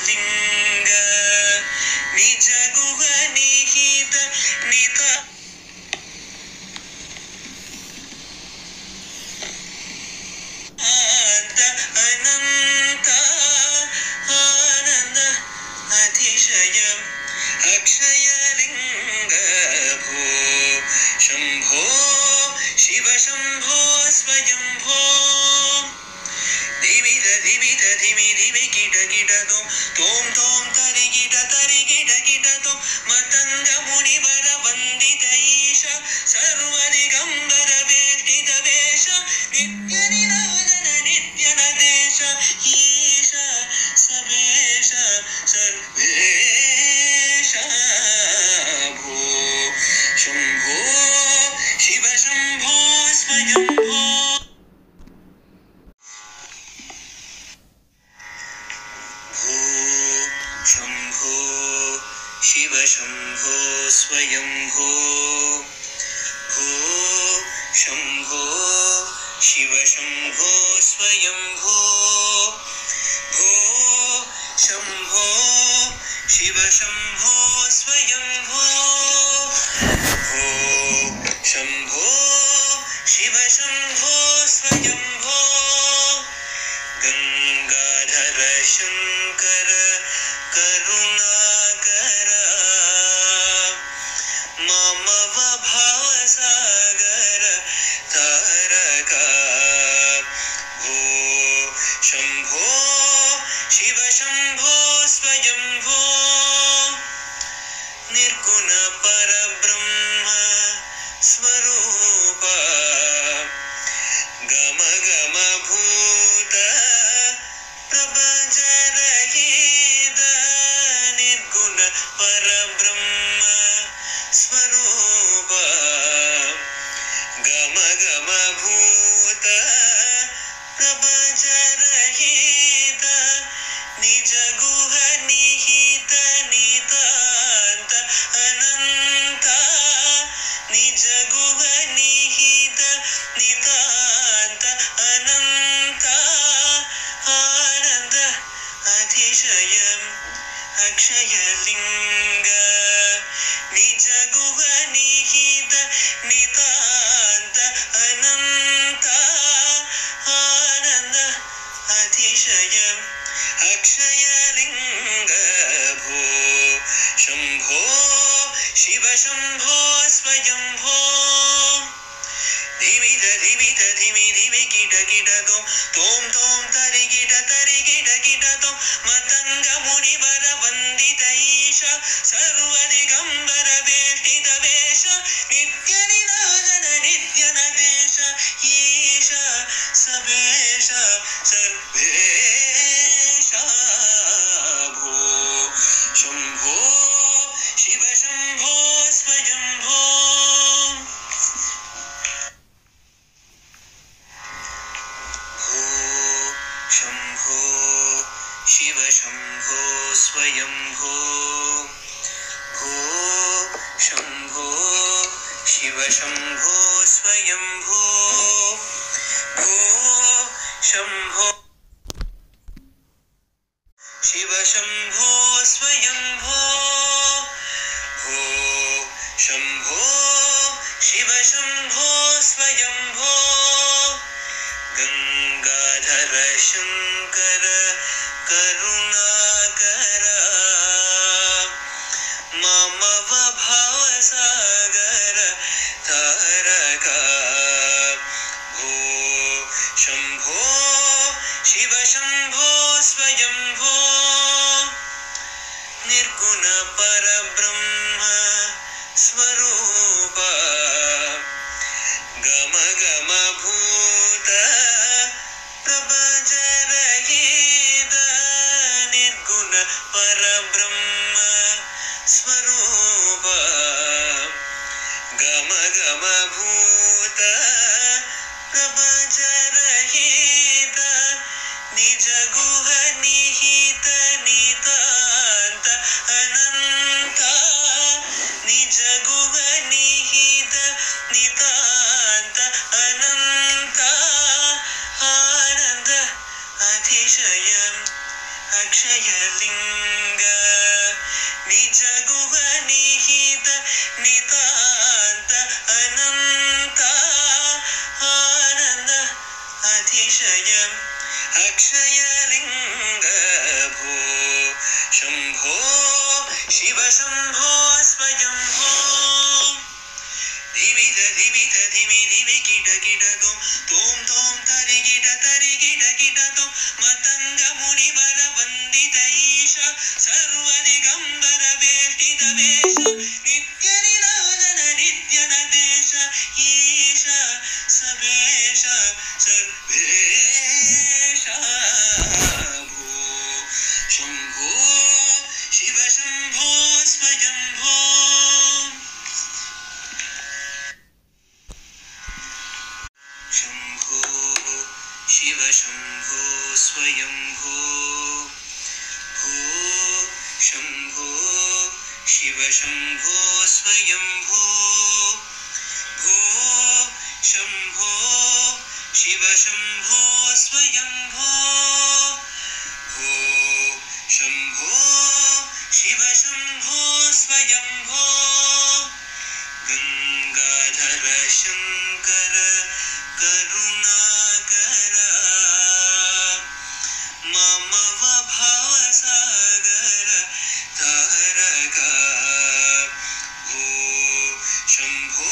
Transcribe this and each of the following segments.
लिंग निज गुह निहित निता अनंत आनंद अतिशयम् अक्षय लिंग भो शंभो शिव शंभो स्वयंभो धिमित धिमित धिमि धिमि कीट कीट तोम तोम तरि कीट तोम मतंग मुनिवर वंदित ईश सर्वदिगंबर वेष्टित वेश नित्य निरोधन नित्य नदेश ईश सवेश सर्वेश भो शंभो शिव शंभो स्वयंभो शंभो शिव शंभो स्वयंभो भो शंभो शिव शंभो स्वयंभो भो शंभो शिव शंभो स्वयंभो भो शंभो शिव शंभो स्वयंभो गंगाधर शंकर करुणाकर ममव भावसागर तारका भो शंभो शिव शंभो स्वयंभो निर्गुण परब्रह्म स्वरूप गम गम भूत प्रपंच रहित निर्गुण परब्रह्म स्वरूप गम गम भूत प्रपंच रहित निज गुह निहित नितांत अनंत निज गुह निहित नितांत अनंत आनंद अतिशयम् अक्षय लिंग निज गुह निहित नितांत अनंत आनंद अतिशयम् अक्षय लिंग भो शंभो शिव शंभो स्वयंभो धिमित धिमित धिमि धिमि कीट तोम तोम तरि कीट तोम मतंग मुनिवर वंदित ईश सर्वदिगंबर वेष्टित वेश नित्य निरोधन नित्य नदेश ईश सवेश सर्वेश भो शंभो शिव शंभो स्वयंभो शंभो शिव शंभो स्वयंभो भो शंभो शिव शंभो स्वयंभो भो शंभो शिव शंभो स्वयंभो भो शंभो शिव शंभो स्वयंभो गंगाधर शंकर करुणाकर ममव भावसागर तारका भो शंभो शिव शंभो स्वयंभो निर्गुण परब्रह्म स्वरूप गम गम भूत प्रपंच रहित निर्गुण परब्रह्म स्वरूप गम गम भूत प्रपंच रहित निज गुह निहित नितांत अनंत निज गुह निहित नितांत अनंत आनंद अतिशयम् अक्षयलिङ्ग निज गुह निहित नितान्त अनन्त आनन्द अतिशय अक्षयलिङ्ग भो शम्भो शिव शम्भो स्वयम्भो धिमिध धिमिध धिमि धिमि किट किट तोम तोम तरि किट तोम मतंग मुनिवर वंदित ईश सर्वदिगंबर वेष्टित वेश नित्य निराजन नित्य नदेश ईश सबेश सर्वेश भो शंभो शिव शंभो स्वयंभो शंभो शिव शंभो स्वयंभो भो शंभो शिव शंभो स्वयंभो भो शंभो शिव शंभो स्वयंभो भो शंभो शिव शंभो स्वयंभो गंगाधर शंकर करुणाकर मम भवसागर तारक भो शंभो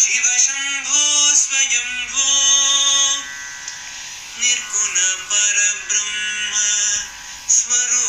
शिव शंभो स्वयंभो निर्गुण परब्रह्म स्वरूप